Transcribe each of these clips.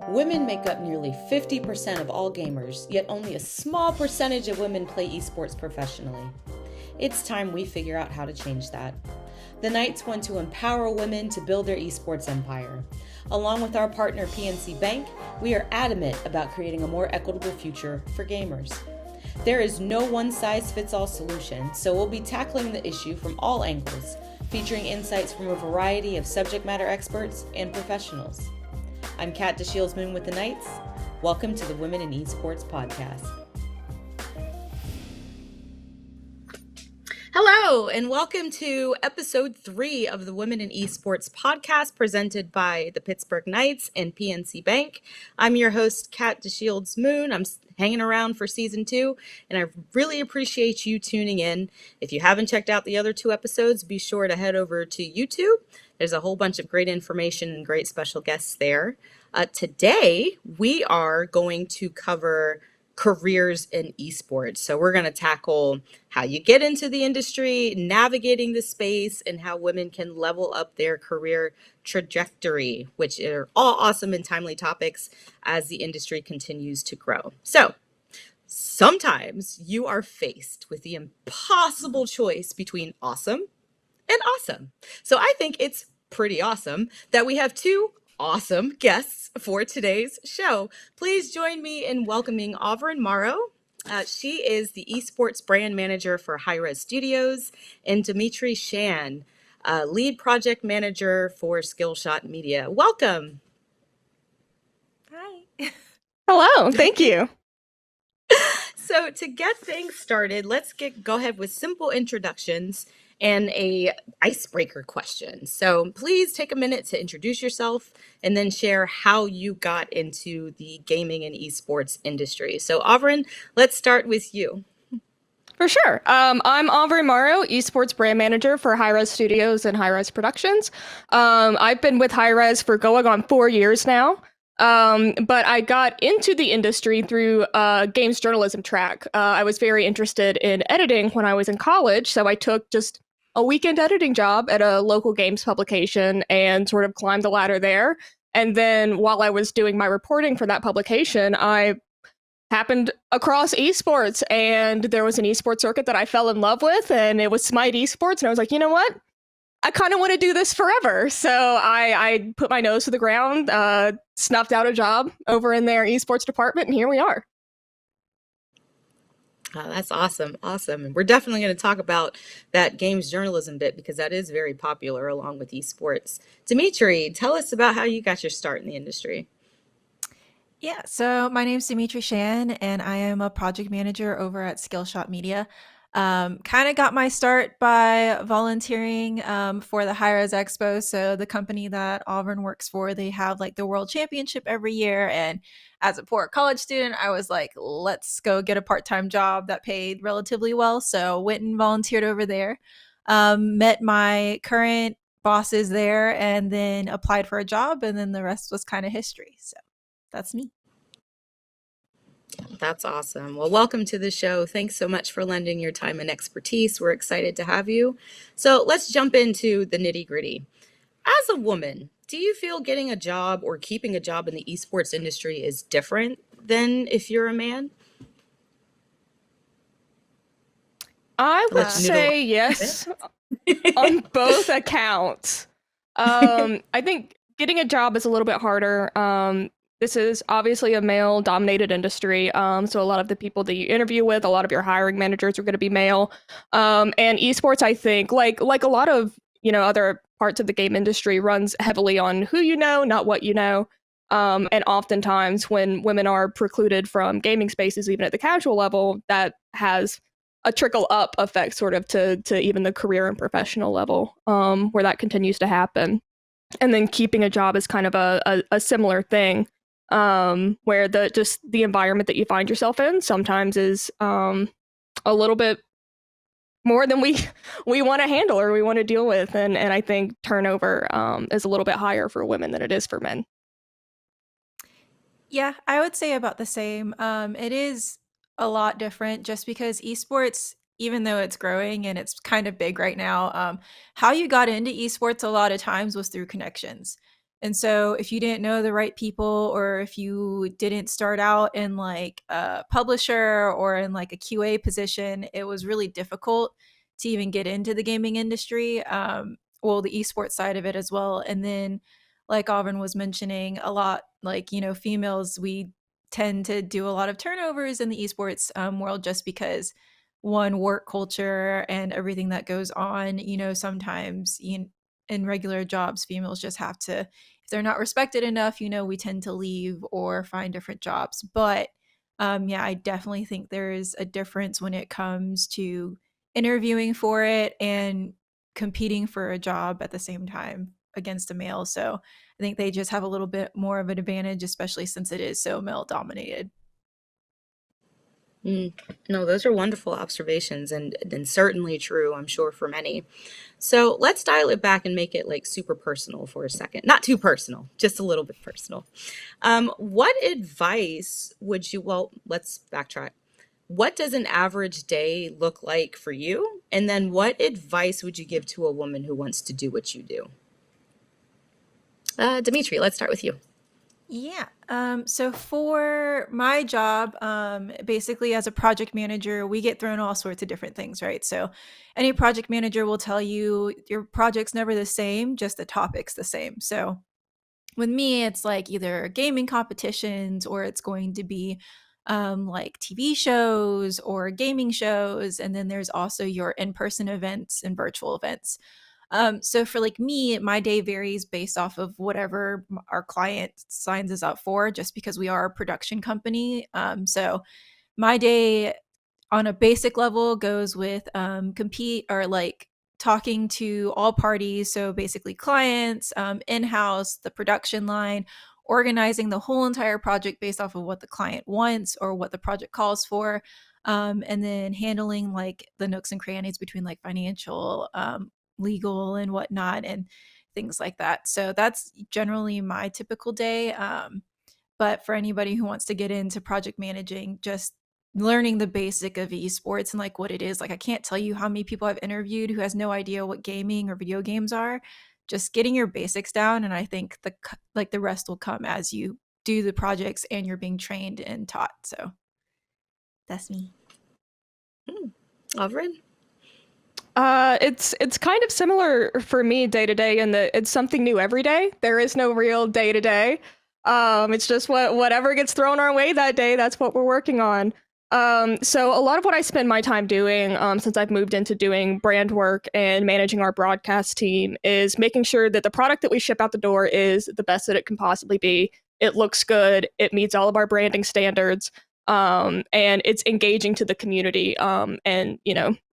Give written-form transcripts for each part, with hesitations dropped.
Women make up nearly 50% of all gamers, yet only a small percentage of women play esports professionally. It's time we figure out how to change that. The Knights want to empower women to build their esports empire. Along with our partner PNC Bank, we are adamant about creating a more equitable future for gamers. There is no one-size-fits-all solution, so we'll be tackling the issue from all angles, featuring insights from a variety of subject matter experts and professionals. I'm Kat DeShields Moon with the Knights. Welcome to the Women in Esports podcast. Hello, and welcome to episode 3 of the Women in Esports podcast presented by the Pittsburgh Knights and PNC Bank. I'm your host, Kat DeShields Moon. I'm hanging around for season 2, and I really appreciate you tuning in. If you haven't checked out the other 2 episodes, be sure to head over to YouTube. There's a whole bunch of great information and great special guests there. Today, we are going to cover careers in esports. So we're going to tackle how you get into the industry, navigating the space, and how women can level up their career trajectory, which are all awesome and timely topics as the industry continues to grow. So sometimes you are faced with the impossible choice between awesome and awesome. So I think it's pretty awesome that we have 2 awesome guests for today's show. Please join me in welcoming Auverin Morrow. She is the Esports brand manager for Hi-Rez Studios, and Dmitri Shan, lead project manager for Skillshot Media. Welcome. Hi. Hello. Thank you. So to get things started, let's go ahead with simple introductions and a icebreaker question. So please take a minute to introduce yourself and then share how you got into the gaming and esports industry. So Auverin, let's start with you. For sure. I'm Auverin Morrow, Esports brand manager for Hi-Rez Studios and Hi-Rez Productions. I've been with Hi-Rez for going on 4 years now. But I got into the industry through a games journalism track. I was very interested in editing when I was in college, so I took just a weekend editing job at a local games publication and sort of climbed the ladder there. And then while I was doing my reporting for that publication, I happened across esports, and there was an esports circuit that I fell in love with, and it was SMITE Esports, and I was like, you know what? I kind of want to do this forever. So I put my nose to the ground, snuffed out a job over in their esports department, and here we are. Oh, that's awesome. Awesome. And we're definitely going to talk about that games journalism bit because that is very popular along with esports. Dmitri, tell us about how you got your start in the industry. Yeah, so my name's Dmitri Shan, and I am a project manager over at Skillshot Media. Kind of got my start by volunteering for the Hi-Rez Expo. So the company that Auverin works for, they have like the World Championship every year. And as a poor college student, I was like, let's go get a part-time job that paid relatively well. So went and volunteered over there, met my current bosses there, and then applied for a job. And then the rest was kind of history. So that's me. That's awesome. Well, welcome to the show. Thanks so much for lending your time and expertise. We're excited to have you. So let's jump into the nitty gritty. As a woman, do you feel getting a job or keeping a job in the esports industry is different than if you're a man? I would say yes on both accounts. I think getting a job is a little bit harder. This is obviously a male-dominated industry, so a lot of the people that you interview with, a lot of your hiring managers are going to be male. And esports, I think, like a lot of other parts of the game industry, runs heavily on who you know, not what you know. And oftentimes, when women are precluded from gaming spaces, even at the casual level, that has a trickle-up effect, sort of to even the career and professional level, where that continues to happen. And then keeping a job is kind of a similar thing. Where the environment that you find yourself in sometimes is a little bit more than we want to handle or we want to deal with, and I think turnover is a little bit higher for women than it is for men. Yeah, I would say about the same. It is a lot different just because esports, even though it's growing and it's kind of big right now, how you got into esports a lot of times was through connections. And so if you didn't know the right people, or if you didn't start out in like a publisher or in like a QA position, it was really difficult to even get into the gaming industry. Well, the esports side of it as well. And then, like Auverin was mentioning, a lot like, females, we tend to do a lot of turnovers in the esports world, just because one, work culture and everything that goes on. Sometimes in regular jobs, females just have to, if they're not respected enough, we tend to leave or find different jobs. But yeah, I definitely think there is a difference when it comes to interviewing for it and competing for a job at the same time against a male. So I think they just have a little bit more of an advantage, especially since it is so male dominated. No, those are wonderful observations and certainly true, I'm sure, for many. So let's dial it back and make it like super personal for a second. Not too personal, just a little bit personal. What advice would you, well, let's backtrack. What does an average day look like for you? And then what advice would you give to a woman who wants to do what you do? Dmitri, let's start with you. Yeah. So for my job, basically as a project manager, we get thrown all sorts of different things, right? So any project manager will tell you your project's never the same, just the topic's the same. So with me, it's like either gaming competitions, or it's going to be like TV shows or gaming shows. And then there's also your in-person events and virtual events. So for like me, my day varies based off of whatever our client signs us up for, just because we are a production company. So my day on a basic level goes with compete or like talking to all parties. So basically clients, in-house, the production line, organizing the whole entire project based off of what the client wants or what the project calls for. And then handling like the nooks and crannies between like financial, legal and whatnot, and things like that. So that's generally my typical day. But for anybody who wants to get into project managing, just learning the basic of esports and like what it is, like I can't tell you how many people I've interviewed who has no idea what gaming or video games are. Just getting your basics down, and I think the rest will come as you do the projects and you're being trained and taught. So that's me. Auverin? It's kind of similar for me day to day in that it's something new every day. There is no real day to day. It's just whatever gets thrown our way that day, that's what we're working on. So a lot of what I spend my time doing, since I've moved into doing brand work and managing our broadcast team, is making sure that the product that we ship out the door is the best that it can possibly be. It looks good. It meets all of our branding standards. And it's engaging to the community. And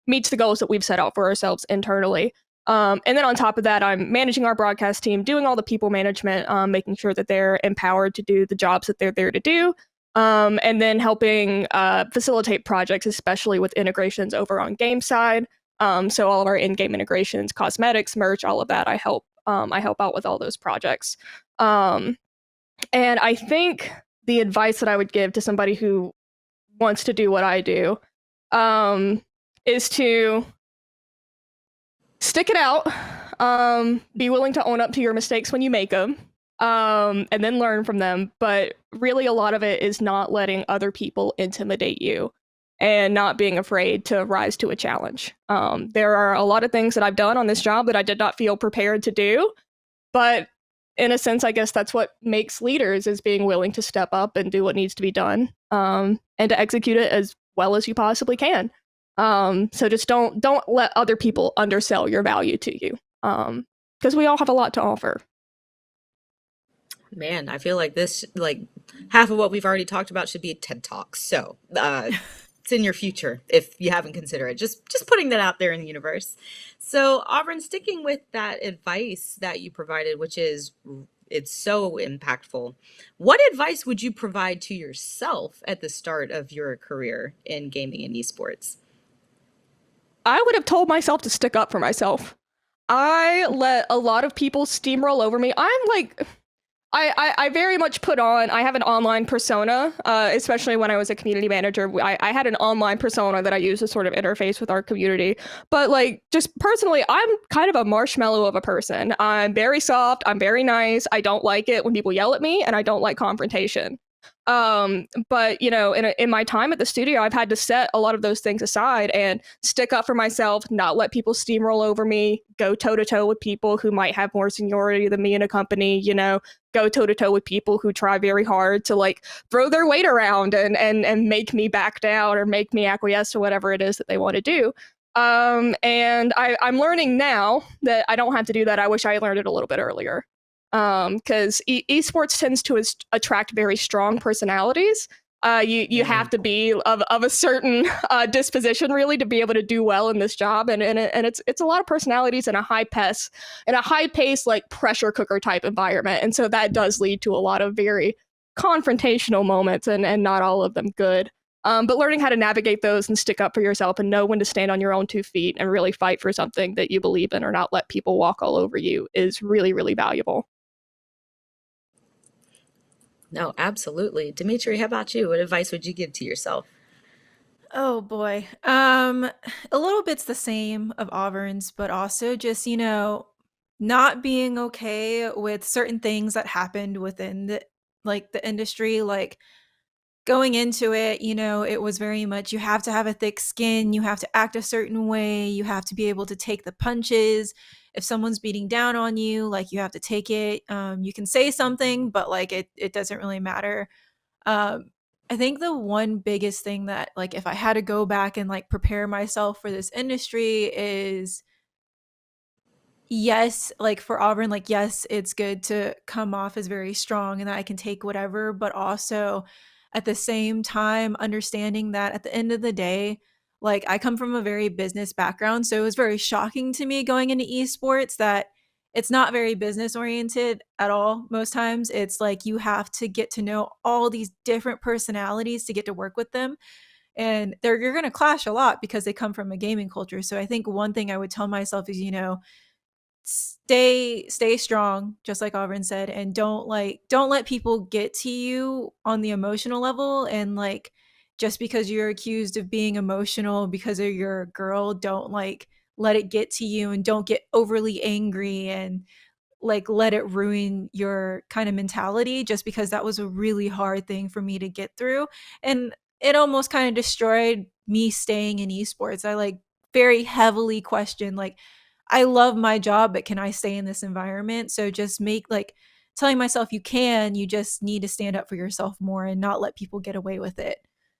meets the goals that we've set out for ourselves internally. And then on top of that, I'm managing our broadcast team, doing all the people management, making sure that they're empowered to do the jobs that they're there to do, and then helping facilitate projects, especially with integrations over on game side. So all of our in-game integrations, cosmetics, merch, all of that, I help out with all those projects. And I think the advice that I would give to somebody who wants to do what I do, is to stick it out, be willing to own up to your mistakes when you make them, and then learn from them. But really, a lot of it is not letting other people intimidate you and not being afraid to rise to a challenge. There are a lot of things that I've done on this job that I did not feel prepared to do, but in a sense, I guess that's what makes leaders, is being willing to step up and do what needs to be done, and to execute it as well as you possibly can. So just don't let other people undersell your value to you, because we all have a lot to offer. Man, I feel like this, like half of what we've already talked about should be a TED Talk. So it's in your future if you haven't considered it. Just putting that out there in the universe. So Auverin, sticking with that advice that you provided, which is it's so impactful. What advice would you provide to yourself at the start of your career in gaming and esports? I would have told myself to stick up for myself. I let a lot of people steamroll over me. I very much put on, I have an online persona, especially when I was a community manager. I had an online persona that I used to sort of interface with our community. But like, just personally, I'm kind of a marshmallow of a person. I'm very soft. I'm very nice. I don't like it when people yell at me, and I don't like confrontation. But you know, in my time at the studio, I've had to set a lot of those things aside and stick up for myself, not let people steamroll over me, go toe to toe with people who might have more seniority than me in a company, you know, go toe to toe with people who try very hard to like throw their weight around and make me back down or make me acquiesce to whatever it is that they want to do. And I'm learning now that I don't have to do that. I wish I learned it a little bit earlier. Because esports tends to attract very strong personalities. You have to be of a certain disposition really to be able to do well in this job, and it's a lot of personalities in a high pace like pressure cooker type environment, and so that does lead to a lot of very confrontational moments, and not all of them good. But learning how to navigate those and stick up for yourself and know when to stand on your own 2 feet and really fight for something that you believe in or not let people walk all over you is really, really valuable. No, absolutely. Dmitri, how about you? What advice would you give to yourself? Oh boy. A little bit's the same of Auburn's, but also just, not being okay with certain things that happened within the industry. Like going into it, it was very much you have to have a thick skin, you have to act a certain way, you have to be able to take the punches. If someone's beating down on you, like you have to take it. You can say something, but like it doesn't really matter. Um, I think the one biggest thing that like if I had to go back and like prepare myself for this industry is yes, like for Auburn, like yes, it's good to come off as very strong and that I can take whatever, but also at the same time understanding that at the end of the day, like I come from a very business background, so it was very shocking to me going into esports that it's not very business oriented at all. Most times it's like you have to get to know all these different personalities to get to work with them, and you're going to clash a lot because they come from a gaming culture. So I think one thing I would tell myself is, stay strong, just like Auburn said, and don't let people get to you on the emotional level. And like just because you're accused of being emotional because of your girl, don't like let it get to you, and don't get overly angry and like let it ruin your kind of mentality, just because that was a really hard thing for me to get through. And it almost kind of destroyed me staying in esports. I like very heavily questioned like I love my job, but can I stay in this environment? So just make like telling myself you just need to stand up for yourself more and not let people get away with it.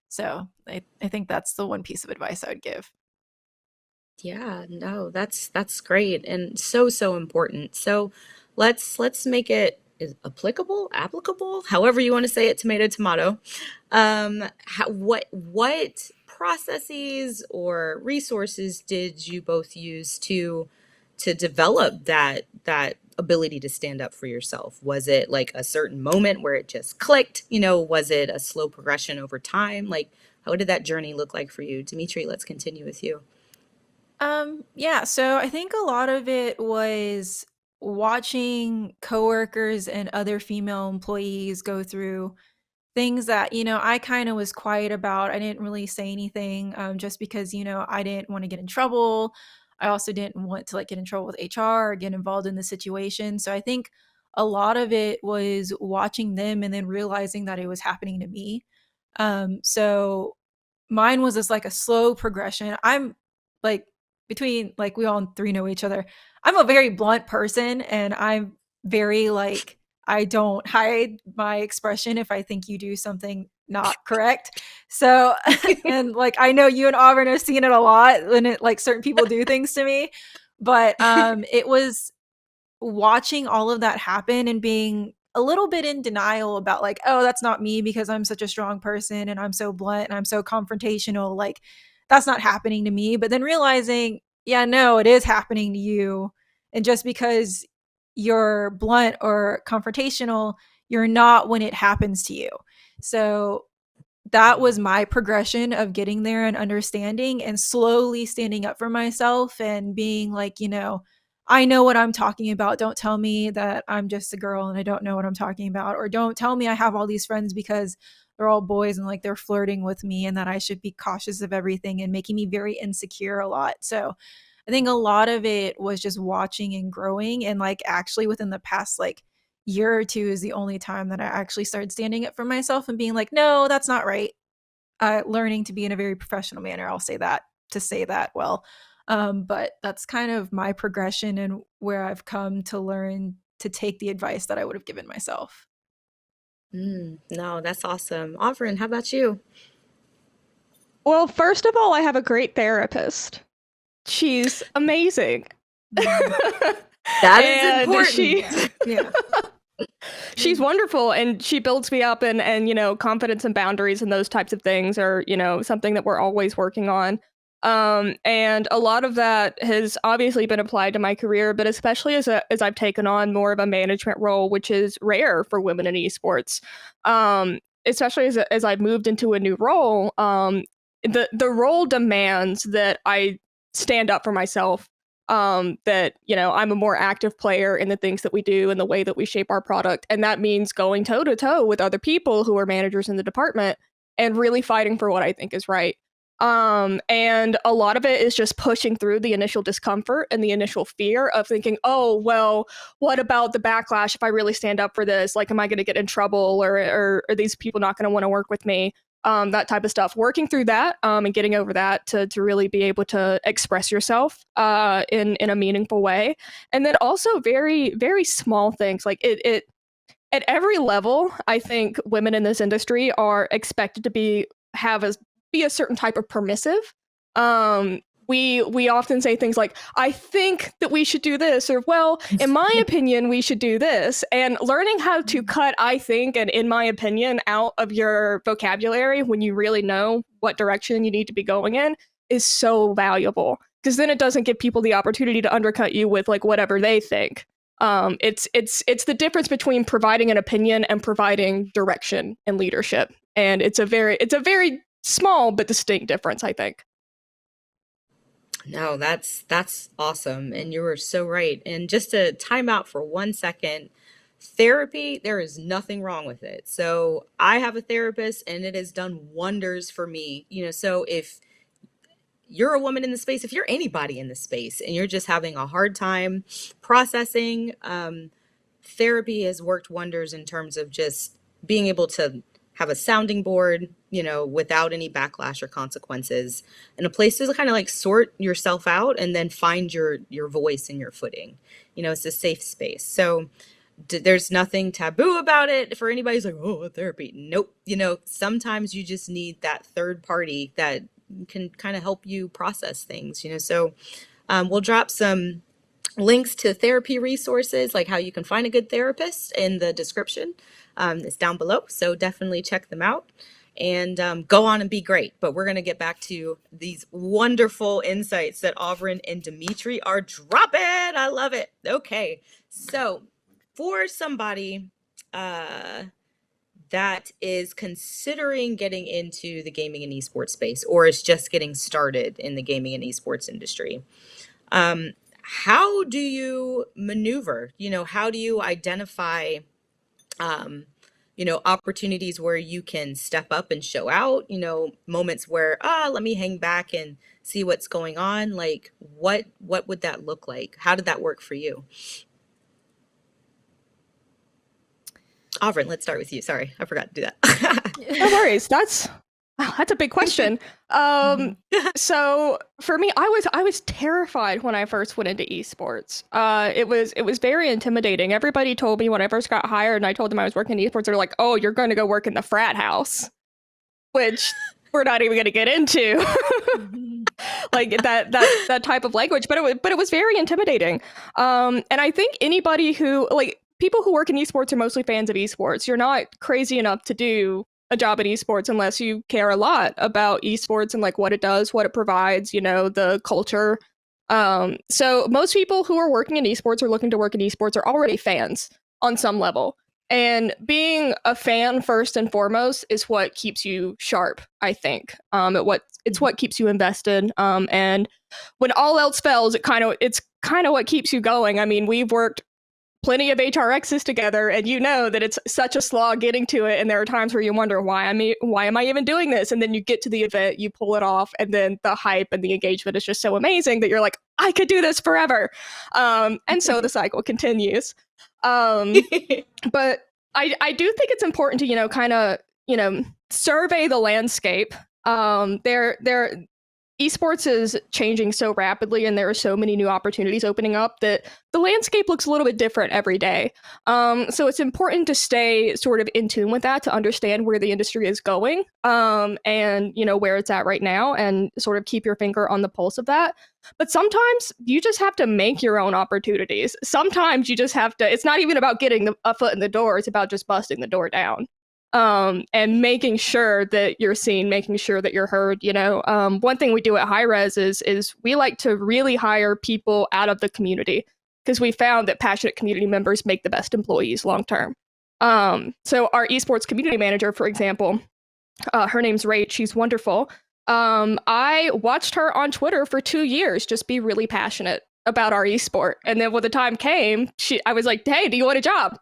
So I think that's the one piece of advice I would give. Yeah, no, that's great and so important. So let's make it is applicable, however you want to say it, tomato tomato. What processes or resources did you both use to develop that ability to stand up for yourself? Was it like a certain moment where it just clicked? Was it a slow progression over time? Like, how did that journey look like for you? Dimitri, let's continue with you. Yeah, so I think a lot of it was watching coworkers and other female employees go through things that, I kind of was quiet about. I didn't really say anything, just because, I didn't want to get in trouble. I also didn't want to like get in trouble with HR or get involved in the situation. So I think a lot of it was watching them and then realizing that it was happening to me. So mine was just like a slow progression. I'm like between like we all three know each other. I'm a very blunt person, and I'm very like I don't hide my expression if I think you do something not correct. So and like I know you and Auburn have seen it a lot when it like certain people do things to me. But it was watching all of that happen and being a little bit in denial about like, oh, that's not me because I'm such a strong person and I'm so blunt and I'm so confrontational, like that's not happening to me. But then realizing, yeah, no, it is happening to you. And just because you're blunt or confrontational, you're not when it happens to you. So that was my progression of getting there and understanding and slowly standing up for myself and being like, I know what I'm talking about. Don't tell me that I'm just a girl and I don't know what I'm talking about. Or don't tell me I have all these friends because they're all boys and like they're flirting with me and that I should be cautious of everything, and making me very insecure a lot. So I think a lot of it was just watching and growing. And like actually within the past like year or two is the only time that I actually started standing up for myself and being like, no, that's not right. Learning to be in a very professional manner. I'll say that to say that well. But that's kind of my progression and where I've come to learn to take the advice that I would have given myself. No, that's awesome. Auverin, how about you? Well, first of all, I have a great therapist. She's amazing. That is important. Yeah. She's wonderful, and she builds me up, and you know, confidence and boundaries and those types of things are, you know, something that we're always working on. And a lot of that has obviously been applied to my career, but especially as I've taken on more of a management role, which is rare for women in esports. Especially as I've moved into a new role, the role demands that I stand up for myself. That, you know, I'm a more active player in the things that we do and the way that we shape our product, and that means going toe to toe with other people who are managers in the department and really fighting for what I think is right. And a lot of it is just pushing through the initial discomfort and the initial fear of thinking, oh, well, what about the backlash if I really stand up for this? Like, am I going to get in trouble, or are these people not going to want to work with me? That type of stuff. Working through that and getting over that to really be able to express yourself in a meaningful way. And then also very, very small things. Like it at every level, I think women in this industry are expected to be a certain type of permissive. We often say things like, I think that we should do this, or, well, in my opinion, we should do this. And learning how to cut I think and in my opinion out of your vocabulary when you really know what direction you need to be going in is so valuable, because then it doesn't give people the opportunity to undercut you with like whatever they think. It's the difference between providing an opinion and providing direction and leadership. And it's a very small but distinct difference, I think. No, that's awesome. And you were so right. And just to time out for 1 second, therapy, there is nothing wrong with it. So I have a therapist and it has done wonders for me. So if you're a woman in the space, if you're anybody in the space and you're just having a hard time processing, therapy has worked wonders in terms of just being able to have a sounding board, without any backlash or consequences, and a place to kind of like sort yourself out and then find your voice and your footing. It's a safe space. So there's nothing taboo about it for anybody who's like, oh, therapy. Nope. Sometimes you just need that third party that can kind of help you process things, so we'll drop some links to therapy resources, like how you can find a good therapist, in the description. It's down below, so definitely check them out and go on and be great. But we're going to get back to these wonderful insights that Auverin and Dmitri are dropping. I love it. Okay, so for somebody that is considering getting into the gaming and esports space, or is just getting started in the gaming and esports industry, how do you maneuver? How do you identify opportunities where you can step up and show out, moments where, let me hang back and see what's going on. Like, what would that look like? How did that work for you? Auverin, let's start with you. Sorry, I forgot to do that. No worries. That's a big question. So for me, I was terrified when I first went into esports. It was very intimidating. Everybody told me when I first got hired and I told them I was working in esports, they're like, oh, you're going to go work in the frat house, which we're not even going to get into. Like that type of language, but it was very intimidating. And I think anybody who, like, people who work in esports are mostly fans of esports. You're not crazy enough to do a job in esports unless you care a lot about esports and like what it does, what it provides, the culture. So most people who are working in esports or looking to work in esports are already fans on some level. And being a fan first and foremost is what keeps you sharp, I think. It's what keeps you invested. And when all else fails, it's kind of what keeps you going. I mean, we've worked plenty of HRXs together, and you know that it's such a slog getting to it, and there are times where you wonder, why am I even doing this? And then you get to the event, you pull it off, and then the hype and the engagement is just so amazing that you're like, I could do this forever. And so the cycle continues. But I do think it's important to, kind of, survey the landscape. Esports is changing so rapidly, and there are so many new opportunities opening up that the landscape looks a little bit different every day. So it's important to stay sort of in tune with that to understand where the industry is going, and where it's at right now, and sort of keep your finger on the pulse of that. But sometimes you just have to make your own opportunities. Sometimes you just have to. It's not even about getting a foot in the door. It's about just busting the door down. And making sure that you're seen, making sure that you're heard. One thing we do at Hi-Rez is we like to really hire people out of the community, because we found that passionate community members make the best employees long term. So our esports community manager, for example, her name's Rach. She's wonderful. I watched her on Twitter for 2 years just be really passionate about our esport, and then when the time came, I was like, "Hey, do you want a job?"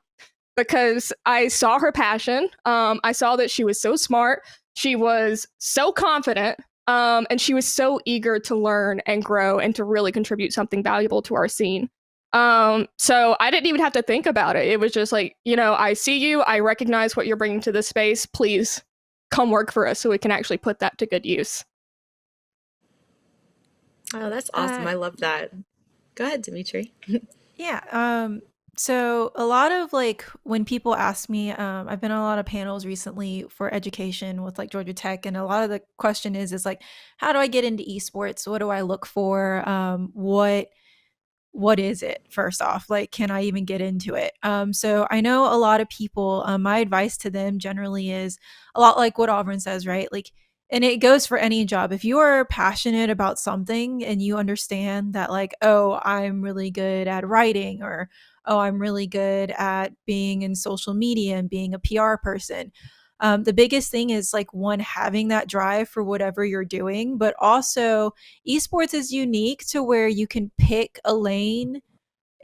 Because I saw her passion. I saw that she was so smart. She was so confident. And she was so eager to learn and grow and to really contribute something valuable to our scene. So I didn't even have to think about it. It was just like, I see you. I recognize what you're bringing to this space. Please come work for us so we can actually put that to good use. Oh, that's awesome. I love that. Go ahead, Dmitri. Yeah. So a lot of when people ask me, I've been on a lot of panels recently for education with Georgia Tech, and a lot of the question is like, how do I get into esports? What do I look for? What is it, first off? Can I even get into it? So I know a lot of people, my advice to them generally is a lot like what Auverin says, right? And it goes for any job. If you are passionate about something and you understand that oh, I'm really good at writing, or oh, I'm really good at being in social media and being a PR person. The biggest thing is one, having that drive for whatever you're doing, but also esports is unique to where you can pick a lane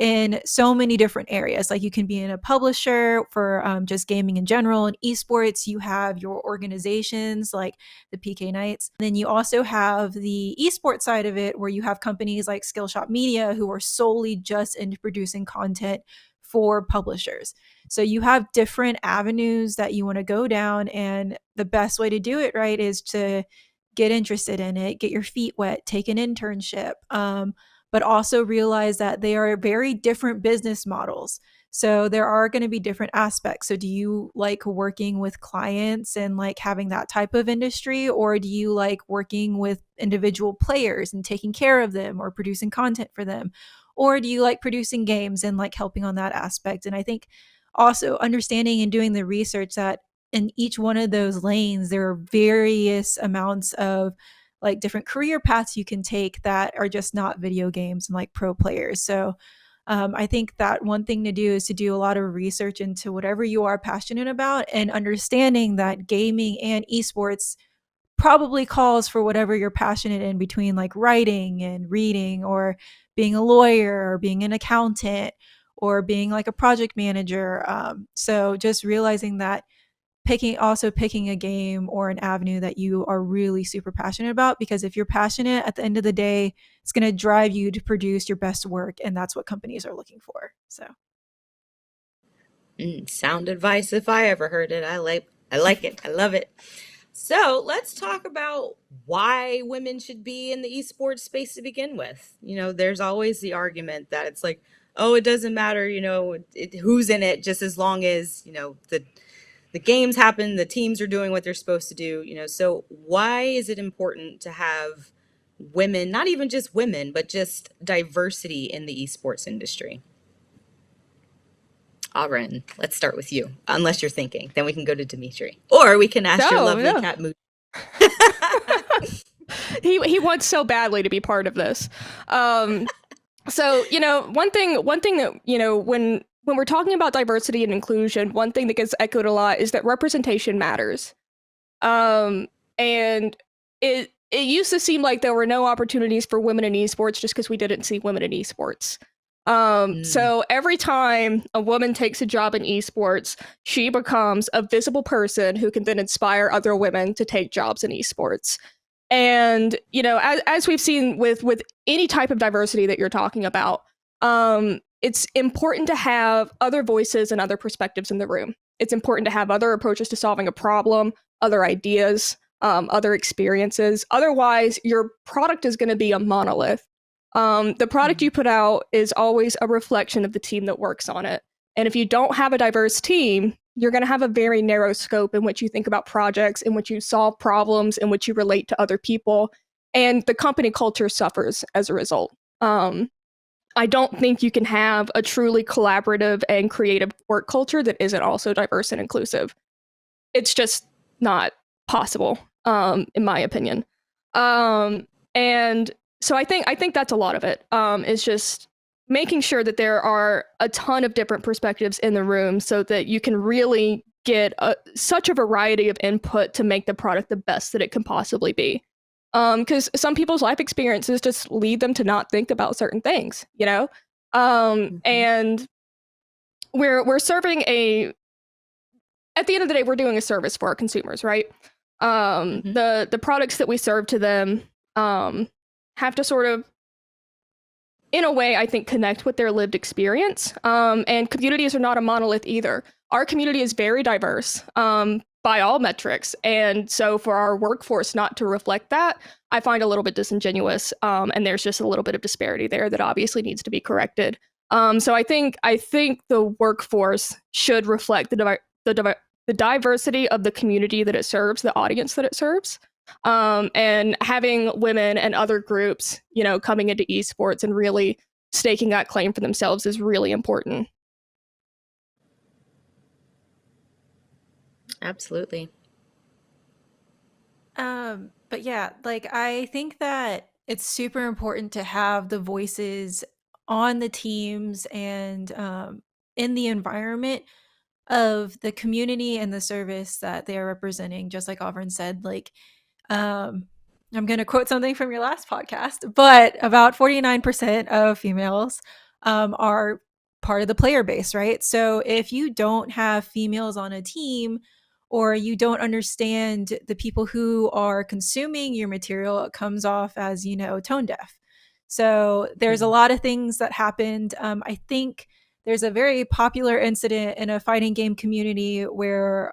in so many different areas. You can be in a publisher for just gaming in general. In esports, you have your organizations like the PK Knights. Then you also have the esports side of it, where you have companies like Skillshot Media who are solely just into producing content for publishers. So you have different avenues that you want to go down, and the best way to do it, right, is to get interested in it, get your feet wet, take an internship, but also realize that they are very different business models. So there are going to be different aspects. So do you like working with clients and having that type of industry, or do you like working with individual players and taking care of them or producing content for them? Or do you like producing games and helping on that aspect? And I think also understanding and doing the research that in each one of those lanes, there are various amounts of different career paths you can take that are just not video games and pro players. So I think that one thing to do is to do a lot of research into whatever you are passionate about, and understanding that gaming and esports probably calls for whatever you're passionate in, between writing and reading, or being a lawyer, or being an accountant, or being a project manager. So just realizing that picking a game or an avenue that you are really super passionate about, because if you're passionate, at the end of the day, it's going to drive you to produce your best work, and that's what companies are looking for. So sound advice if I ever heard it. I like it. I love it. So let's talk about why women should be in the esports space to begin with. There's always the argument that it's oh, it doesn't matter, who's in it, just as long as, the games happen, the teams are doing what they're supposed to do, so why is it important to have women, not even just women, but just diversity in the esports industry? Auverin, let's start with you, unless you're thinking. Then we can go to Dmitri. Or we can ask your lovely cat Moody. He wants so badly to be part of this. So, one thing that, when we're talking about diversity and inclusion, one thing that gets echoed a lot is that representation matters. And it used to seem like there were no opportunities for women in esports just because we didn't see women in esports. So every time a woman takes a job in esports, she becomes a visible person who can then inspire other women to take jobs in esports. And, you know, as we've seen with any type of diversity that you're talking about, it's important to have other voices and other perspectives in the room. It's important to have other approaches to solving a problem, other ideas, other experiences. Otherwise, your product is going to be a monolith. The product you put out is always a reflection of the team that works on it. And if you don't have a diverse team, you're going to have a very narrow scope in which you think about projects, in which you solve problems, in which you relate to other people. And the company culture suffers as a result. I don't think you can have a truly collaborative and creative work culture that isn't also diverse and inclusive. It's just not possible, in my opinion. And so I think that's a lot of it. Is just making sure that there are a ton of different perspectives in the room so that you can really get such a variety of input to make the product the best that it can possibly be. Because some people's life experiences just lead them to not think about certain things, you know? And we're serving at the end of the day, we're doing a service for our consumers, right? The products that we serve to them have to sort of, in a way, I think, connect with their lived experience. And communities are not a monolith either. Our community is very diverse by all metrics. And so for our workforce not to reflect that, I find a little bit disingenuous. And there's just a little bit of disparity there that obviously needs to be corrected. So I think the workforce should reflect the diversity of the community that it serves, the audience that it serves. And having women and other groups, you know, coming into esports and really staking that claim for themselves is really important. Absolutely. But yeah, like I think that it's super important to have the voices on the teams and in the environment of the community and the service that they are representing. Just like Auverin said, like I'm going to quote something from your last podcast, but about 49% of females are part of the player base, right? So if you don't have females on a team, or you don't understand the people who are consuming your material, it comes off as, you know, tone deaf. So there's a lot of things that happened. I think there's a very popular incident in a fighting game community where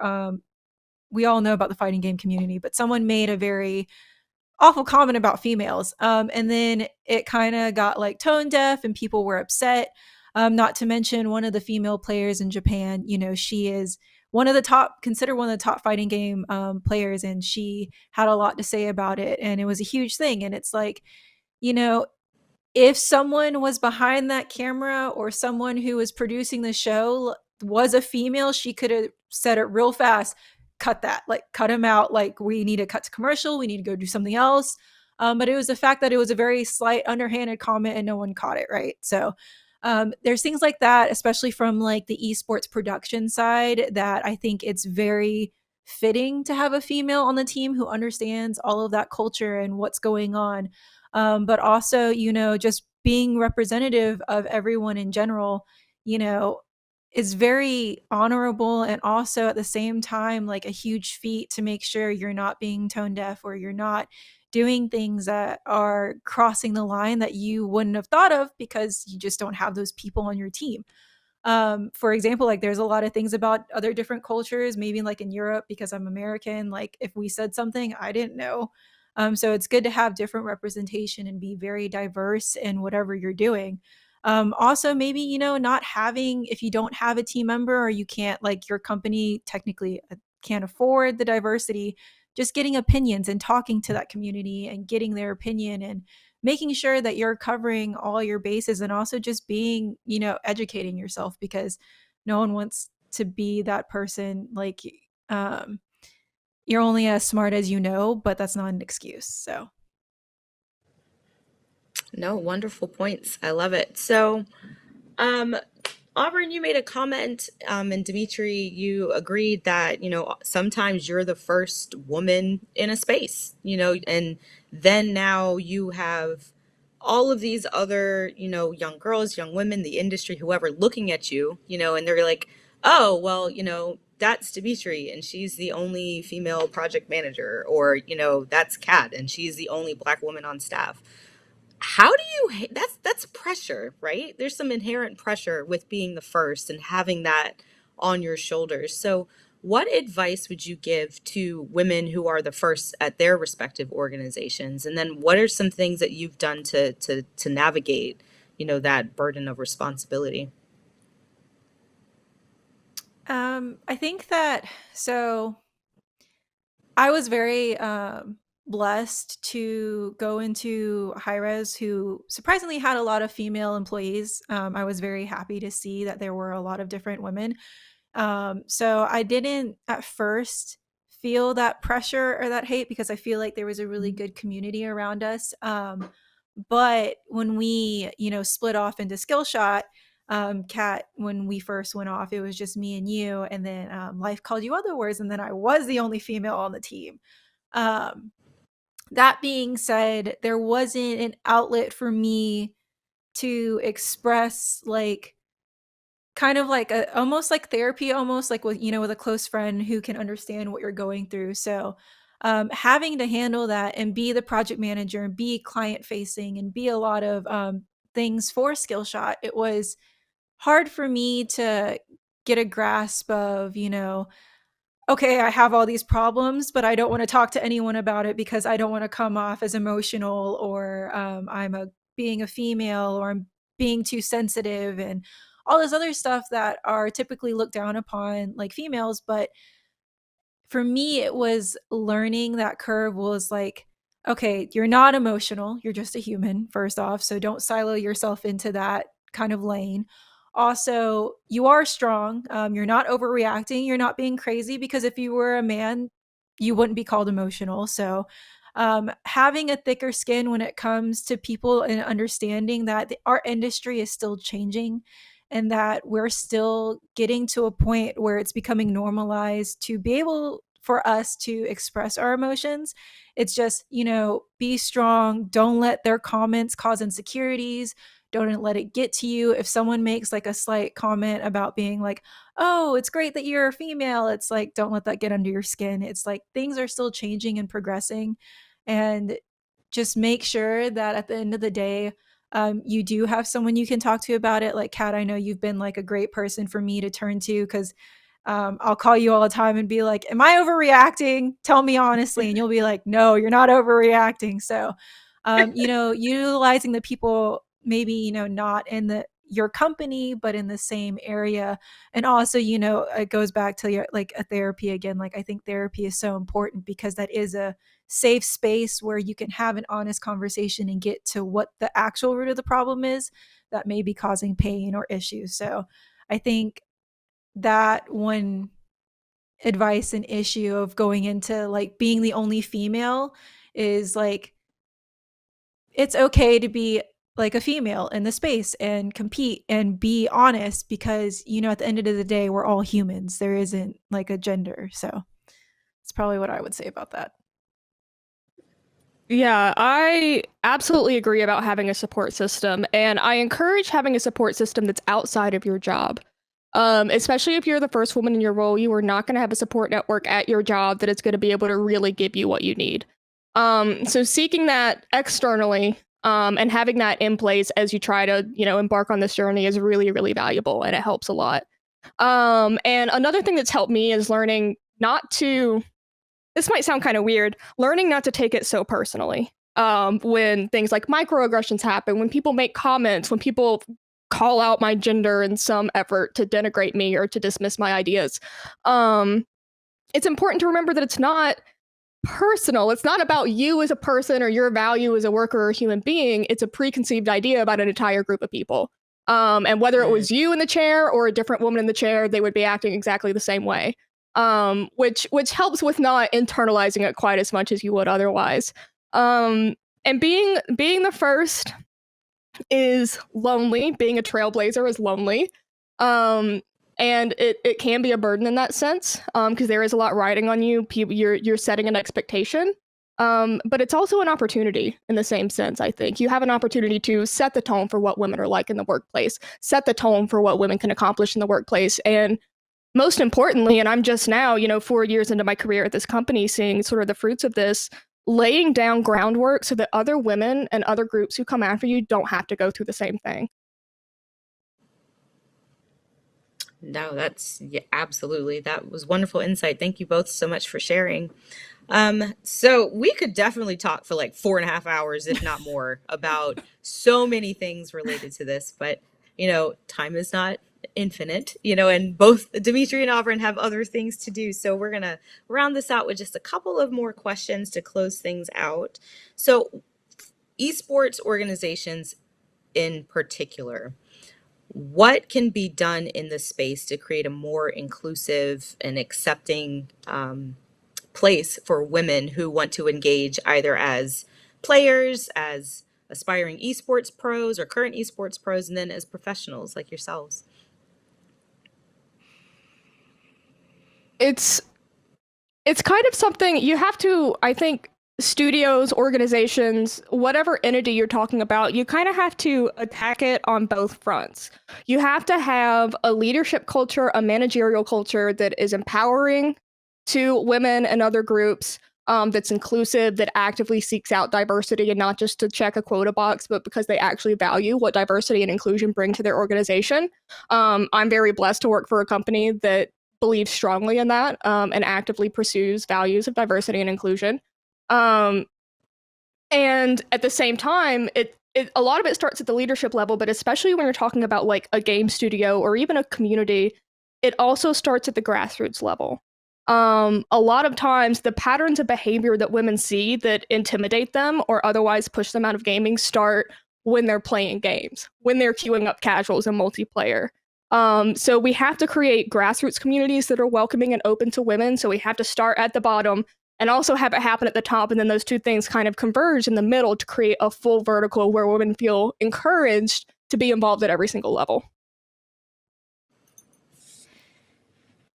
we all know about the fighting game community, but someone made a very awful comment about females. And then it kind of got like tone deaf and people were upset. Not to mention one of the female players in Japan, you know, she is considered one of the top fighting game players, and she had a lot to say about it, and it was a huge thing. And it's like, you know, if someone was behind that camera or someone who was producing the show was a female, she could have said it real fast, cut that, like cut him out, like we need to cut to commercial, we need to go do something else. But it was the fact that it was a very slight underhanded comment and no one caught it, right? So there's things like that, especially from like the esports production side, that I think it's very fitting to have a female on the team who understands all of that culture and what's going on. But also, you know, just being representative of everyone in general, you know, is very honorable, and also at the same time like a huge feat to make sure you're not being tone deaf or you're not doing things that are crossing the line that you wouldn't have thought of because you just don't have those people on your team. For example, like there's a lot of things about other different cultures, maybe like in Europe, because I'm American, like if we said something I didn't know. So it's good to have different representation and be very diverse in whatever you're doing. Also, maybe, you know, not having, if you don't have a team member or you can't, like your company technically can't afford the diversity, just getting opinions and talking to that community and getting their opinion and making sure that you're covering all your bases, and also just being, you know, educating yourself, because no one wants to be that person. Like, you're only as smart as you know, but that's not an excuse. So No, wonderful points. I love it. So, Auverin, you made a comment, and Dmitri, you agreed that, sometimes you're the first woman in a space, and then now you have all of these other, young girls, young women, the industry, whoever looking at you, and they're like, oh, well, that's Dmitri and she's the only female project manager, or, that's Kat and she's the only Black woman on staff. How do you that's pressure, right? There's some inherent pressure with being the first and having that on your shoulders. So what advice would you give to women who are the first at their respective organizations? And then what are some things that you've done to navigate, that burden of responsibility? I think that so I was very blessed to go into Hi-Rez, who surprisingly had a lot of female employees. I was very happy to see that there were a lot of different women. So I didn't at first feel that pressure or that hate because I feel like there was a really good community around us. But when we, split off into Skillshot, Kat, when we first went off, it was just me and you, and then life called you other words, and then I was the only female on the team. Um, that being said, there wasn't an outlet for me to express like kind of like almost like therapy, almost like with with a close friend who can understand what you're going through. So having to handle that and be the project manager and be client facing and be a lot of things for Skillshot, it was hard for me to get a grasp of, okay, I have all these problems, but I don't want to talk to anyone about it because I don't want to come off as emotional, or I'm being a female, or I'm being too sensitive, and all this other stuff that are typically looked down upon like females. But for me, it was learning that curve was like, okay, you're not emotional. You're just a human, first off. So don't silo yourself into that kind of lane. Also, you are strong. You're not overreacting. You're not being crazy, because if you were a man, you wouldn't be called emotional. So, having a thicker skin when it comes to people and understanding that our industry is still changing, and that we're still getting to a point where it's becoming normalized to be able for us to express our emotions. It's just, be strong. Don't let their comments cause insecurities. Don't let it get to you. If someone makes like a slight comment about being like, oh, it's great that you're a female, it's like, don't let that get under your skin. It's like things are still changing and progressing. And just make sure that at the end of the day, you do have someone you can talk to about it. Like Kat, I know you've been like a great person for me to turn to, because I'll call you all the time and be like, am I overreacting? Tell me honestly. And you'll be like, no, you're not overreacting. So, utilizing the people maybe, not in your company, but in the same area. And also, it goes back to your like a therapy again. Like I think therapy is so important because that is a safe space where you can have an honest conversation and get to what the actual root of the problem is that may be causing pain or issues. So I think that one advice and issue of going into like being the only female is like, it's okay to be like a female in the space and compete and be honest, because at the end of the day, we're all humans. There isn't like a gender. So it's probably what I would say about that. Yeah, I absolutely agree about having a support system, and I encourage having a support system that's outside of your job. Especially if you're the first woman in your role, you are not going to have a support network at your job that is going to be able to really give you what you need. So seeking that externally, and having that in place as you try to, embark on this journey is really, really valuable, and it helps a lot. And another thing that's helped me is learning not to, this might sound kind of weird, learning not to take it so personally. When things like microaggressions happen, when people make comments, when people call out my gender in some effort to denigrate me or to dismiss my ideas. It's important to remember that it's not personal. It's not about you as a person or your value as a worker or a human being. It's a preconceived idea about an entire group of people. And whether it was you in the chair or a different woman in the chair, they would be acting exactly the same way. Which helps with not internalizing it quite as much as you would otherwise. And being the first is lonely. Being a trailblazer is lonely. And it can be a burden in that sense, because there is a lot riding on you. You're setting an expectation. But it's also an opportunity in the same sense, I think. You have an opportunity to set the tone for what women are like in the workplace, set the tone for what women can accomplish in the workplace. And most importantly, and I'm just now, 4 years into my career at this company, seeing sort of the fruits of this, laying down groundwork so that other women and other groups who come after you don't have to go through the same thing. No, that's absolutely. That was wonderful insight. Thank you both so much for sharing. So we could definitely talk for like 4.5 hours, if not more, about so many things related to this, but time is not infinite, and both Dmitri and Auverin have other things to do. So we're going to round this out with just a couple of more questions to close things out. So esports organizations in particular, what can be done in this space to create a more inclusive and accepting place for women who want to engage either as players, as aspiring esports pros or current esports pros, and then as professionals like yourselves? It's kind of something you have to, I think, studios, organizations, whatever entity you're talking about, you kind of have to attack it on both fronts. You have to have a leadership culture, a managerial culture that is empowering to women and other groups, that's inclusive, that actively seeks out diversity, and not just to check a quota box, but because they actually value what diversity and inclusion bring to their organization. I'm very blessed to work for a company that believes strongly in that, and actively pursues values of diversity and inclusion. And at the same time, a lot of it starts at the leadership level, but especially when you're talking about like a game studio or even a community, it also starts at the grassroots level. A lot of times the patterns of behavior that women see that intimidate them or otherwise push them out of gaming start when they're playing games, when they're queuing up casuals and multiplayer. So we have to create grassroots communities that are welcoming and open to women. So we have to start at the bottom and also have it happen at the top. And then those two things kind of converge in the middle to create a full vertical where women feel encouraged to be involved at every single level.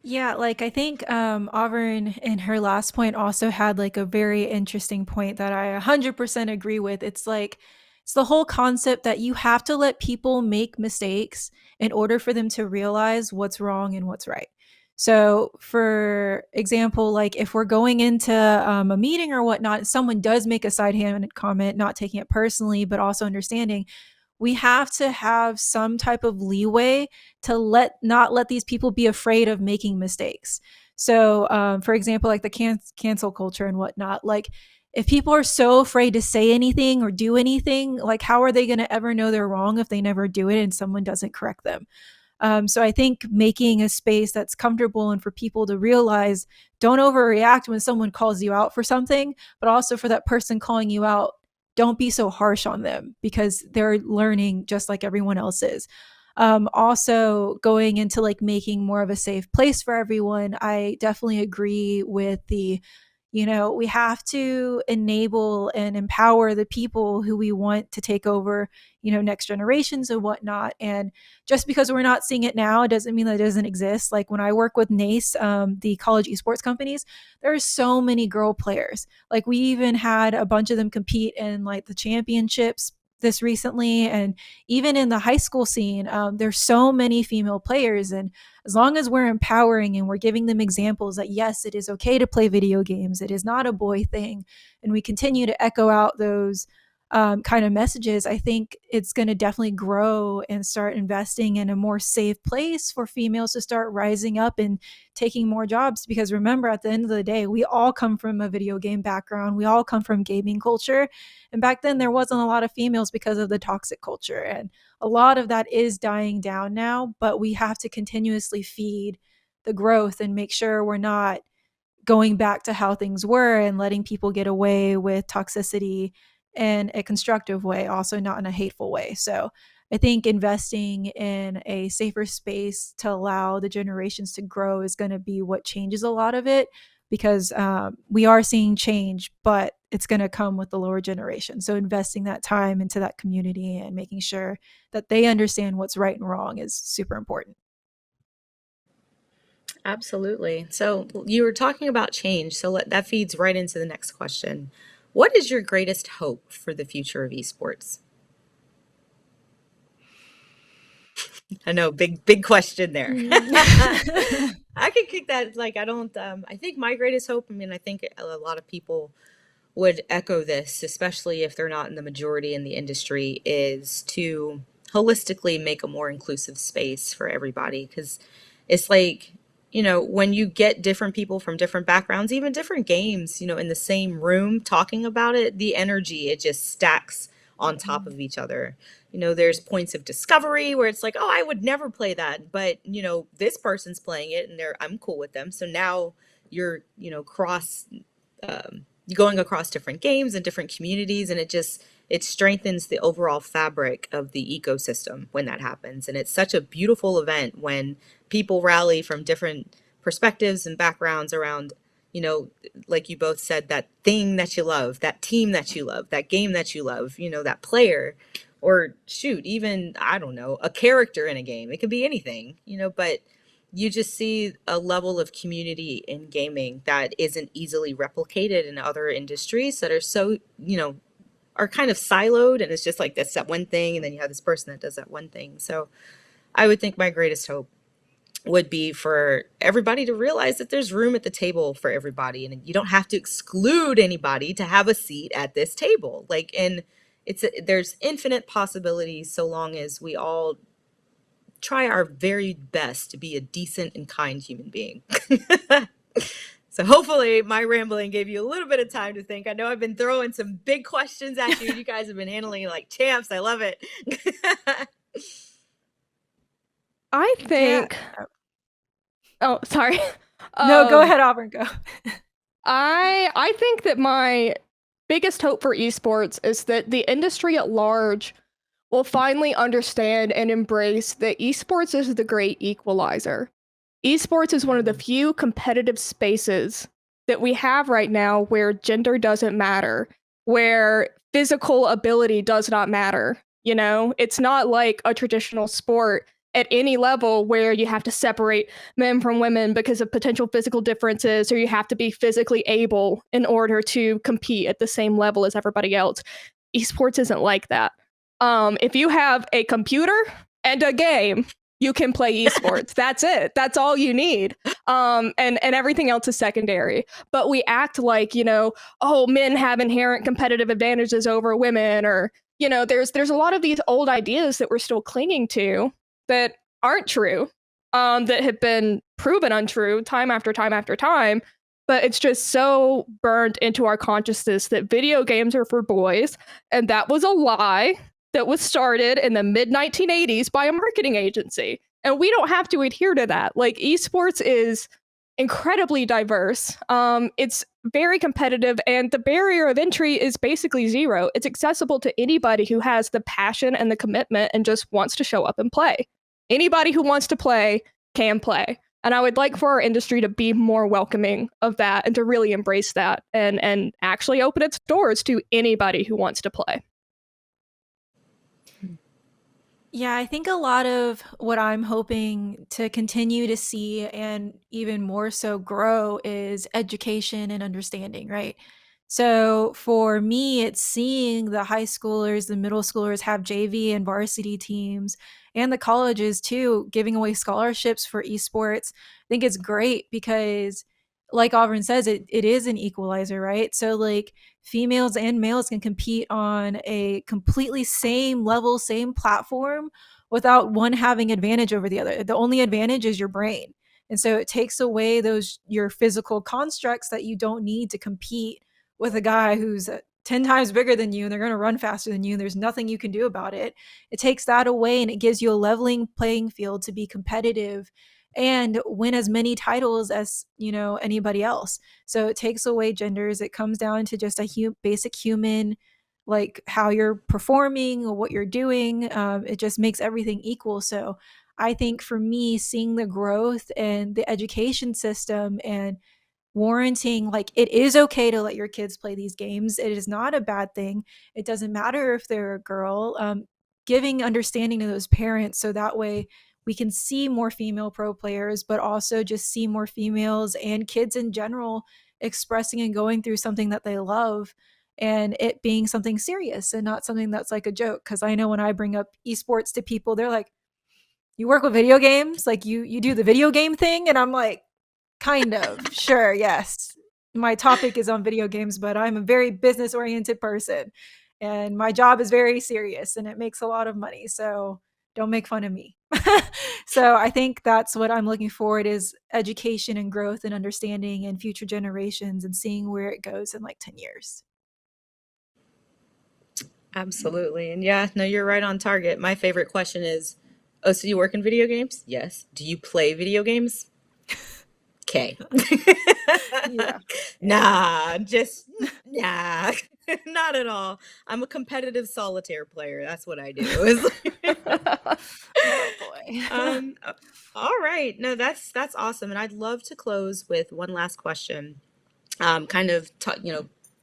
Yeah, like I think Auverin in her last point also had like a very interesting point that I 100% agree with. It's like it's the whole concept that you have to let people make mistakes in order for them to realize what's wrong and what's right. So, for example, like if we're going into a meeting or whatnot, someone does make a side-handed comment, not taking it personally, but also understanding we have to have some type of leeway to not let these people be afraid of making mistakes. So, for example, like the cancel culture and whatnot, like if people are so afraid to say anything or do anything, like how are they going to ever know they're wrong if they never do it and someone doesn't correct them? So I think making a space that's comfortable and for people to realize don't overreact when someone calls you out for something, but also for that person calling you out, don't be so harsh on them because they're learning just like everyone else is. Also going into like making more of a safe place for everyone, I definitely agree with we have to enable and empower the people who we want to take over, next generations and whatnot. And just because we're not seeing it now, it doesn't mean that it doesn't exist. Like when I work with NACE, the college esports companies, there are so many girl players. Like we even had a bunch of them compete in like the championships this recently, and even in the high school scene, there's so many female players. And as long as we're empowering and we're giving them examples that yes, it is okay to play video games, it is not a boy thing, and we continue to echo out those kind of messages, I think it's going to definitely grow and start investing in a more safe place for females to start rising up and taking more jobs. Because remember, at the end of the day, we all come from a video game background. We all come from gaming culture. And back then, there wasn't a lot of females because of the toxic culture. And a lot of that is dying down now, but we have to continuously feed the growth and make sure we're not going back to how things were and letting people get away with toxicity in a constructive way, also not in a hateful way. So I think investing in a safer space to allow the generations to grow is going to be what changes a lot of it, because we are seeing change, but it's going to come with the lower generation. So investing that time into that community and making sure that they understand what's right and wrong is super important. Absolutely. So you were talking about change, so that feeds right into the next question. What is your greatest hope for the future of esports? I know, big question there. Mm. I can kick that. Like, I don't. I think my greatest hope. I mean, I think a lot of people would echo this, especially if they're not in the majority in the industry, is to holistically make a more inclusive space for everybody. Because it's like, when you get different people from different backgrounds, even different games, in the same room talking about it, the energy, it just stacks on top of each other. There's points of discovery where it's like, oh, I would never play that, but this person's playing it and I'm cool with them. So now you're, cross going across different games and different communities, and it strengthens the overall fabric of the ecosystem when that happens. And it's such a beautiful event when people rally from different perspectives and backgrounds around, you know like you both said, that thing that you love, that team that you love, that game that you love, that player, or shoot, even, I don't know, a character in a game. It could be anything, but you just see a level of community in gaming that isn't easily replicated in other industries that are so, are kind of siloed, and it's just like that's that one thing, and then you have this person that does that one thing. So I would think my greatest hope would be for everybody to realize that there's room at the table for everybody, and you don't have to exclude anybody to have a seat at this table. Like, and there's infinite possibilities so long as we all try our very best to be a decent and kind human being. So hopefully my rambling gave you a little bit of time to think. I know I've been throwing some big questions at you. You guys have been handling it like champs. I love it. I think. Yeah. Oh, sorry. No, go ahead, Auverin, go. I think that my biggest hope for esports is that the industry at large will finally understand and embrace that esports is the great equalizer. Esports is one of the few competitive spaces that we have right now where gender doesn't matter, where physical ability does not matter. It's not like a traditional sport at any level where you have to separate men from women because of potential physical differences, or you have to be physically able in order to compete at the same level as everybody else. Esports isn't like that. If you have a computer and a game, you can play esports. That's it. That's all you need. And everything else is secondary. But we act like, men have inherent competitive advantages over women, or, there's a lot of these old ideas that we're still clinging to that aren't true, that have been proven untrue time after time after time. But it's just so burned into our consciousness that video games are for boys, and that was a lie that was started in the mid 1980s by a marketing agency. And we don't have to adhere to that. Like, esports is incredibly diverse. It's very competitive, and the barrier of entry is basically zero. It's accessible to anybody who has the passion and the commitment and just wants to show up and play. Anybody who wants to play can play. And I would like for our industry to be more welcoming of that and to really embrace that and actually open its doors to anybody who wants to play. Yeah, I think a lot of what I'm hoping to continue to see, and even more so grow, is education and understanding, right? So for me, it's seeing the high schoolers, the middle schoolers have JV and varsity teams, and the colleges too, giving away scholarships for esports. I think it's great because, like Auburn says, it is an equalizer, right? So like females and males can compete on a completely same level, same platform, without one having advantage over the other. The only advantage is your brain. And so it takes away those your physical constructs that you don't need to compete with a guy who's 10 times bigger than you, and they're going to run faster than you, and there's nothing you can do about it. It takes that away, and it gives you a leveling playing field to be competitive and win as many titles as anybody else. So it takes away genders. It comes down to just a basic human, like how you're performing or what you're doing. It just makes everything equal. So I think for me, seeing the growth and the education system and warranting, like, it is okay to let your kids play these games. It is not a bad thing. It doesn't matter if they're a girl. Giving understanding to those parents, so that way we can see more female pro players, but also just see more females and kids in general expressing and going through something that they love, and it being something serious and not something that's like a joke. Because I know when I bring up esports to people, they're like, you work with video games? Like you do the video game thing? And I'm like, kind of. Sure, yes. My topic is on video games, but I'm a very business oriented person and my job is very serious and it makes a lot of money. So don't make fun of me. So I think that's what I'm looking forward is education and growth and understanding and future generations and seeing where it goes in like 10 years. Absolutely. And yeah, no, you're right on target. My favorite question is, oh, so you work in video games? Yes. Do you play video games? Okay. Yeah. Nah, just nah, not at all. I'm a competitive solitaire player. That's what I do. Oh boy. All right. No, that's awesome. And I'd love to close with one last question. Kind of,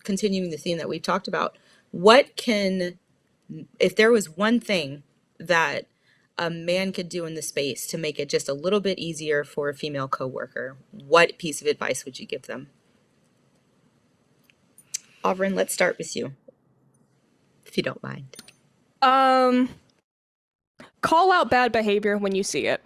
continuing the theme that we've talked about. What can, if there was one thing that a man could do in the space to make it just a little bit easier for a female coworker, what piece of advice would you give them? Auverin, let's start with you, if you don't mind. Call out bad behavior when you see it.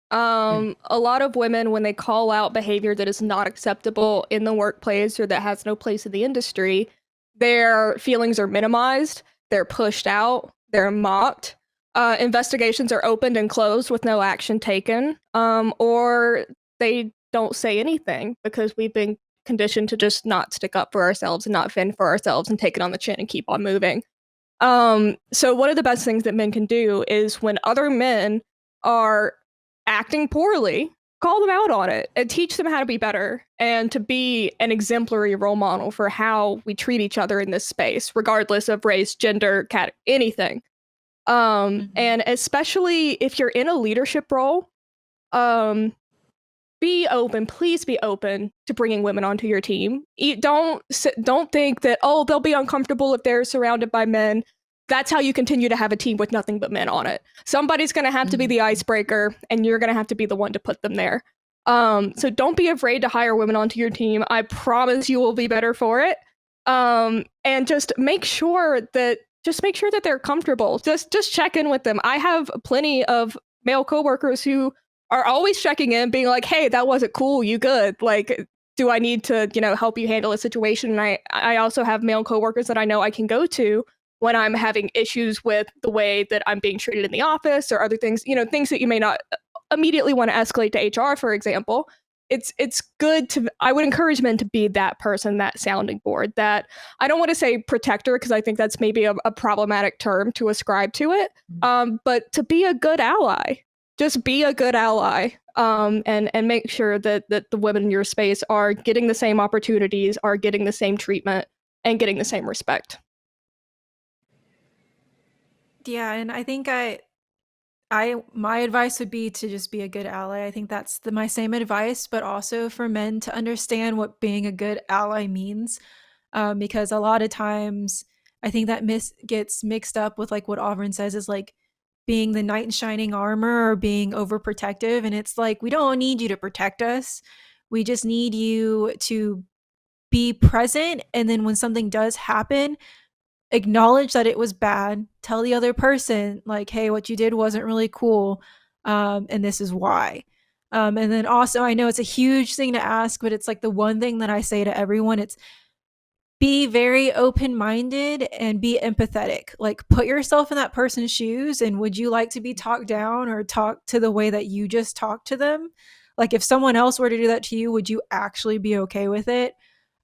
A lot of women, when they call out behavior that is not acceptable in the workplace or that has no place in the industry, their feelings are minimized, they're pushed out, they're mocked. Investigations are opened and closed with no action taken, or they don't say anything because we've been conditioned to just not stick up for ourselves and not fend for ourselves and take it on the chin and keep on moving. So one of the best things that men can do is when other men are acting poorly, call them out on it and teach them how to be better and to be an exemplary role model for how we treat each other in this space, regardless of race, gender, anything. And especially if you're in a leadership role, please be open to bringing women onto your team. Don't think that, oh, they'll be uncomfortable if they're surrounded by men. That's how you continue to have a team with nothing but men on it. Somebody's going to have to be the icebreaker, and you're going to have to be the one to put them there. So don't be afraid to hire women onto your team. I promise you will be better for it. And just make sure that they're comfortable. Just check in with them. I have plenty of male coworkers who are always checking in, being like, hey, that wasn't cool. You good? Like, do I need to, help you handle a situation? And I also have male coworkers that I know I can go to when I'm having issues with the way that I'm being treated in the office or other things, things that you may not immediately want to escalate to HR, for example. It's good I would encourage men to be that person, that sounding board, that I don't want to say protector, because I think that's maybe a problematic term to ascribe to it. But to be a good ally, just be a good ally, and make sure that the women in your space are getting the same opportunities, are getting the same treatment, and getting the same respect. Yeah, and I think my advice would be to just be a good ally. I think that's my same advice, but also for men to understand what being a good ally means, because a lot of times I think that gets mixed up with like what Auverin says is like being the knight in shining armor or being overprotective, and it's like we don't need you to protect us. We just need you to be present, and then when something does happen, acknowledge that it was bad, tell the other person like, hey, what you did wasn't really cool, and this is why. And then also, I know it's a huge thing to ask, but it's like the one thing that I say to everyone, it's be very open-minded and be empathetic. Like, put yourself in that person's shoes, and would you like to be talked down or talked to the way that you just talked to them? Like, if someone else were to do that to you, would you actually be okay with it?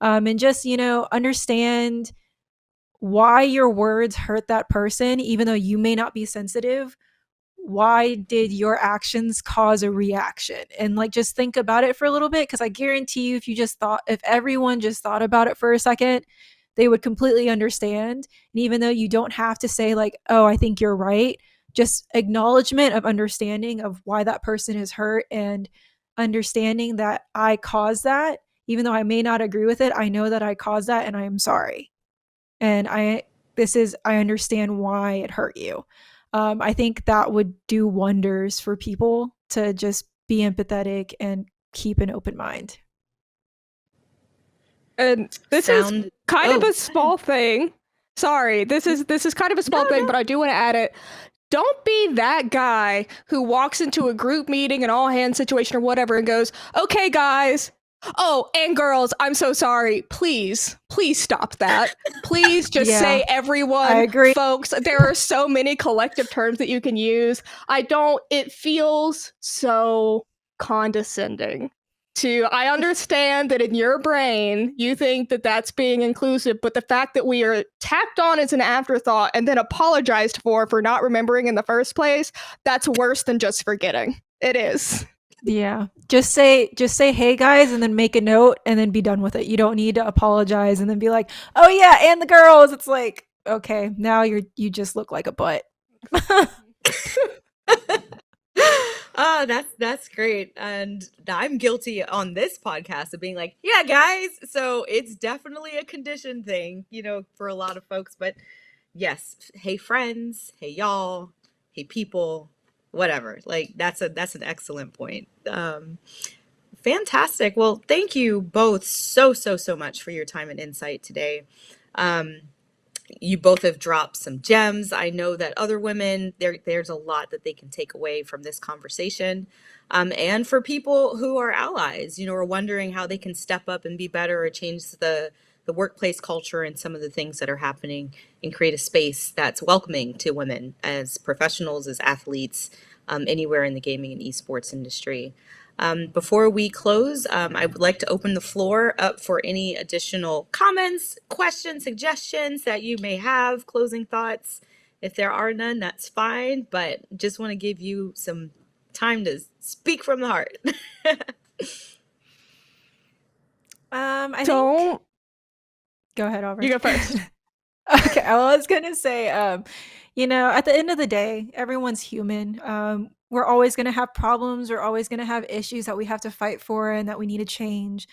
And just, understand why your words hurt that person, even though you may not be sensitive. Why did your actions cause a reaction? And like, just think about it for a little bit, because I guarantee you, if everyone just thought about it for a second, they would completely understand. And even though you don't have to say like, oh, I think you're right, just acknowledgement of understanding of why that person is hurt, and understanding that I caused that, even though I may not agree with it, I know that I caused that and I am sorry. And I understand why it hurt you. I think that would do wonders for people to just be empathetic and keep an open mind. And this is kind of a small thing. Sorry, this is kind of a small thing, but I do want to add it. Don't be that guy who walks into a group meeting, an all-hands situation or whatever, and goes, "Okay, guys. Oh, and girls, I'm so sorry. Please stop that. Please just say everyone." I agree. Folks, there are so many collective terms that you can use. It feels so condescending. I understand that in your brain, you think that that's being inclusive, but the fact that we are tacked on as an afterthought and then apologized for not remembering in the first place, that's worse than just forgetting. It is. Yeah. Just say, "Hey guys," and then make a note and then be done with it. You don't need to apologize and then be like, "Oh yeah, and the girls." It's like, okay, now you just look like a butt. Oh, that's great. And I'm guilty on this podcast of being like, "Yeah, guys." So it's definitely a condition thing, for a lot of folks. But yes, hey friends, hey y'all, hey people, whatever. Like that's an excellent point. Fantastic. Well, thank you both so much for your time and insight today. You both have dropped some gems. I know that other women, there's a lot that they can take away from this conversation. And for people who are allies, are wondering how they can step up and be better or change the workplace culture and some of the things that are happening and create a space that's welcoming to women as professionals, as athletes, anywhere in the gaming and esports industry. Before we close, I would like to open the floor up for any additional comments, questions, suggestions that you may have, closing thoughts. If there are none, that's fine, but just want to give you some time to speak from the heart. Go ahead, Auverin. You go first. Okay, well, I was gonna say, at the end of the day, everyone's human. We're always gonna have problems. We're always gonna have issues that we have to fight for and that we need to change.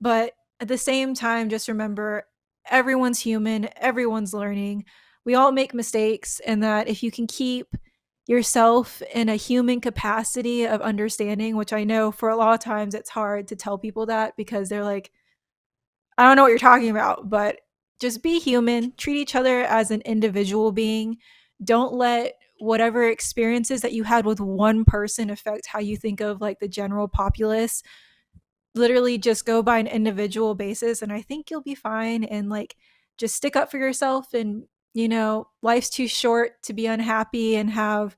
But at the same time, just remember, everyone's human. Everyone's learning. We all make mistakes, and that if you can keep yourself in a human capacity of understanding, which I know for a lot of times it's hard to tell people that because they're like, "I don't know what you're talking about," but just be human, treat each other as an individual being. Don't let whatever experiences that you had with one person affect how you think of like the general populace. Literally just go by an individual basis and I think you'll be fine, and like just stick up for yourself. And life's too short to be unhappy and have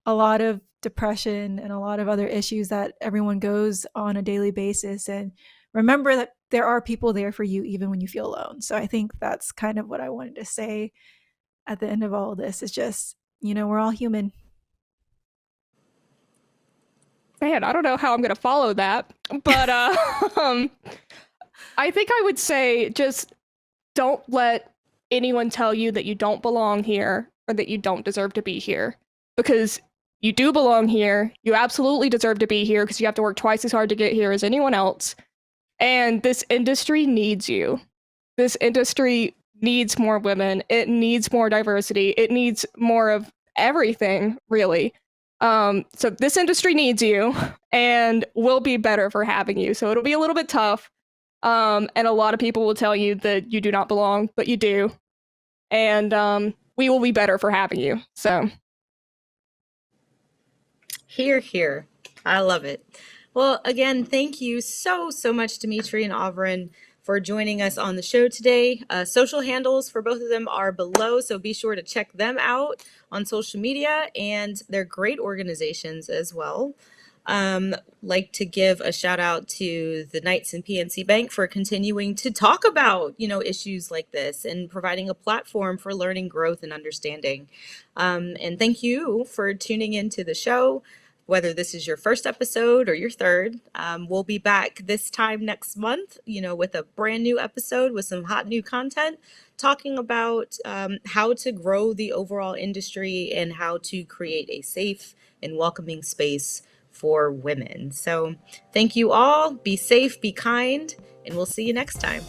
a lot of depression and a lot of other issues that everyone goes on a daily basis. And remember that there are people there for you even when you feel alone. So I think that's kind of what I wanted to say at the end of all of this. Is just, we're all human. Man, I don't know how I'm going to follow that, but I think I would say just don't let anyone tell you that you don't belong here or that you don't deserve to be here, because you do belong here. You absolutely deserve to be here because you have to work twice as hard to get here as anyone else. And this industry needs you. This industry needs more women. It needs more diversity. It needs more of everything, really. So this industry needs you, and we'll be better for having you. So it'll be a little bit tough. And a lot of people will tell you that you do not belong, but you do. And we will be better for having you. So Hear. I love it. Well, again, thank you so much, Dmitri and Auverin, for joining us on the show today. Social handles for both of them are below, so be sure to check them out on social media, and they're great organizations as well. Like to give a shout out to the Knights and PNC Bank for continuing to talk about, issues like this and providing a platform for learning, growth, and understanding. And thank you for tuning into the show. Whether this is your first episode or your third, we'll be back this time next month, with a brand new episode with some hot new content, talking about how to grow the overall industry and how to create a safe and welcoming space for women. So thank you all. Be safe, be kind, and we'll see you next time.